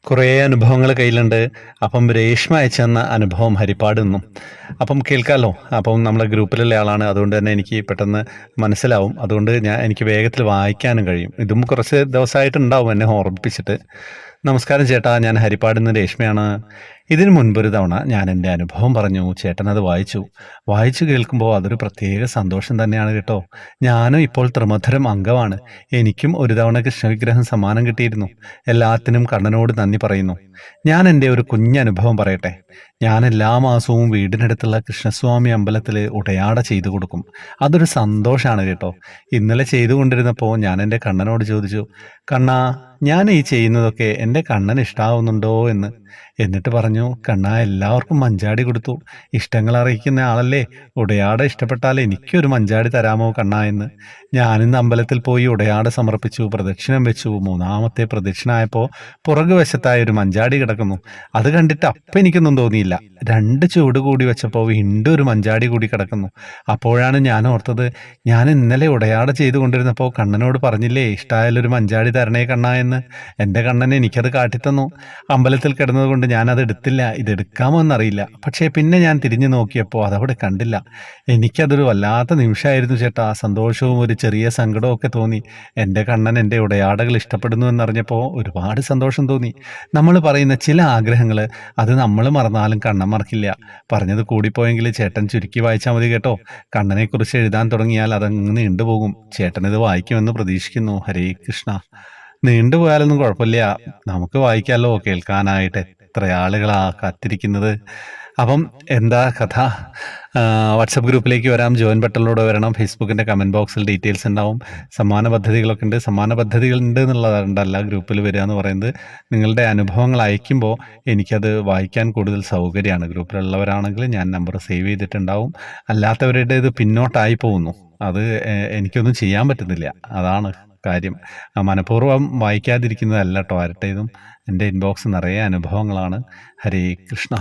കുറേ അനുഭവങ്ങൾ കയ്യിലുണ്ട്. അപ്പം രേഷ്മ അയച്ചെന്ന അനുഭവം ഹരിപ്പാട് നിന്നും. അപ്പം കേൾക്കാമല്ലോ. അപ്പം നമ്മളെ ഗ്രൂപ്പിലുള്ള ആളാണ്. അതുകൊണ്ട് തന്നെ എനിക്ക് പെട്ടെന്ന് മനസ്സിലാവും. അതുകൊണ്ട് എനിക്ക് വേഗത്തിൽ വായിക്കാനും കഴിയും. ഇതും കുറച്ച് ദിവസമായിട്ടുണ്ടാവും എന്നെ ഓർമ്മിപ്പിച്ചിട്ട്. നമസ്കാരം ചേട്ടാ, ഞാൻ ഹരിപ്പാട് നിന്ന് രേഷ്മയാണ്. ഇതിനു മുൻപൊരു തവണ ഞാൻ എൻ്റെ അനുഭവം പറഞ്ഞു. ചേട്ടനത് വായിച്ചു. വായിച്ചു കേൾക്കുമ്പോൾ അതൊരു പ്രത്യേക സന്തോഷം തന്നെയാണ് കേട്ടോ. ഞാനും ഇപ്പോൾ ത്രിമധുരം അംഗമാണ്. എനിക്കും ഒരു തവണ കൃഷ്ണവിഗ്രഹം സമ്മാനം കിട്ടിയിരുന്നു. എല്ലാത്തിനും കണ്ണനോട് നന്ദി പറയുന്നു. ഞാൻ എൻ്റെ ഒരു കുഞ്ഞനുഭവം പറയട്ടെ. ഞാൻ എല്ലാ മാസവും വീടിനടുത്തുള്ള കൃഷ്ണസ്വാമി അമ്പലത്തിൽ ഉടയാട ചെയ്തു കൊടുക്കും. അതൊരു സന്തോഷമാണ് കേട്ടോ. ഇന്നലെ ചെയ്തുകൊണ്ടിരുന്നപ്പോൾ ഞാൻ എൻ്റെ കണ്ണനോട് ചോദിച്ചു, കണ്ണാ, ഞാൻ ഈ ചെയ്യുന്നതൊക്കെ എൻ്റെ കണ്ണന് ഇഷ്ടാവുന്നുണ്ടോ എന്ന്. എന്നിട്ട് പറഞ്ഞു, കണ്ണാ, എല്ലാവർക്കും മഞ്ചാടി കൊടുത്തു. ഇഷ്ടങ്ങൾ അറിയിക്കുന്ന ആളല്ലേ, ഉടയാട ഇഷ്ടപ്പെട്ടാൽ എനിക്കൊരു മഞ്ചാടി തരാമോ കണ്ണാ എന്ന്. ഞാനിന്ന് അമ്പലത്തിൽ പോയി ഉടയാട സമർപ്പിച്ചു, പ്രദക്ഷിണം വെച്ചു. മൂന്നാമത്തെ പ്രദക്ഷിണായപ്പോൾ പുറകുവശത്തായി ഒരു മഞ്ചാടി കിടക്കുന്നു. അത് കണ്ടിട്ട് അപ്പം എനിക്കൊന്നും തോന്നിയില്ല. 2 ചുവട് കൂടി വെച്ചപ്പോൾ വീണ്ടും ഒരു മഞ്ചാടി കൂടി കിടക്കുന്നു. അപ്പോഴാണ് ഞാൻ ഓർത്തത്, ഞാൻ ഇന്നലെ ഉടയാട ചെയ്തുകൊണ്ടിരുന്നപ്പോൾ കണ്ണനോട് പറഞ്ഞില്ലേ ഇഷ്ടമായാലൊരു മഞ്ചാടി തരണേ കണ്ണാ എന്ന്. എൻ്റെ കണ്ണൻ എനിക്കത് കാട്ടിത്തന്നു. അമ്പലത്തിൽ കിടന്നതുകൊണ്ട് ഞാനത് എടുത്തില്ല. ഇതെടുക്കാമോ എന്നറിയില്ല. പക്ഷേ പിന്നെ ഞാൻ തിരിഞ്ഞു നോക്കിയപ്പോൾ അതവിടെ കണ്ടില്ല. എനിക്കതൊരു വല്ലാത്ത നിമിഷമായിരുന്നു ചേട്ടാ. സന്തോഷവും ഒരു ചെറിയ സങ്കടവും ഒക്കെ തോന്നി. എൻ്റെ കണ്ണൻ എൻ്റെ ഉടയാടകൾ ഇഷ്ടപ്പെടുന്നു എന്നറിഞ്ഞപ്പോൾ ഒരുപാട് സന്തോഷം തോന്നി. നമ്മൾ പറയുന്ന ചില ആഗ്രഹങ്ങൾ അത് നമ്മൾ മറന്നാലും കണ്ണൻ മറക്കില്ല. പറഞ്ഞത് കൂടിപ്പോയെങ്കിൽ ചേട്ടൻ ചുരുക്കി വായിച്ചാൽ മതി കേട്ടോ. കണ്ണനെക്കുറിച്ച് എഴുതാൻ തുടങ്ങിയാൽ അതങ്ങ് നീണ്ടുപോകും. ചേട്ടനിത് വായിക്കുമെന്ന് പ്രതീക്ഷിക്കുന്നു. ഹരേ കൃഷ്ണ. നീണ്ടുപോയാലൊന്നും കുഴപ്പമില്ല, നമുക്ക് വായിക്കാമല്ലോ. കേൾക്കാനായിട്ട് എത്ര ആളുകളാ കാത്തിരിക്കുന്നത്. അപ്പം എന്താ കഥ? വാട്സപ്പ് ഗ്രൂപ്പിലേക്ക് വരാം, ജോയിൻ ബട്ടണിലൂടെ വരണം. ഫേസ്ബുക്കിൻ്റെ കമൻറ്റ് ബോക്സിൽ ഡീറ്റെയിൽസ് ഉണ്ടാവും. സമ്മാന പദ്ധതികളൊക്കെ ഉണ്ട്. സമ്മാന പദ്ധതികൾ ഉണ്ട് എന്നുള്ളതുകൊണ്ടല്ല ഗ്രൂപ്പിൽ വരിക എന്ന് പറയുന്നത്. നിങ്ങളുടെ അനുഭവങ്ങൾ അയക്കുമ്പോൾ എനിക്കത് വായിക്കാൻ കൂടുതൽ സൗകര്യമാണ്. ഗ്രൂപ്പിലുള്ളവരാണെങ്കിൽ ഞാൻ നമ്പർ സേവ് ചെയ്തിട്ടുണ്ടാവും. അല്ലാത്തവരുടെ ഇത് പിന്നോട്ടായി പോകുന്നു. അത് എനിക്കൊന്നും ചെയ്യാൻ പറ്റുന്നില്ല. അതാണ് കാര്യം. മനഃപൂർവ്വം വായിക്കാതിരിക്കുന്നതല്ല കേട്ടോ. ആരുടേതും എൻ്റെ ഇൻബോക്സ് നിറയെ അനുഭവങ്ങളാണ്. ഹരേ കൃഷ്ണ.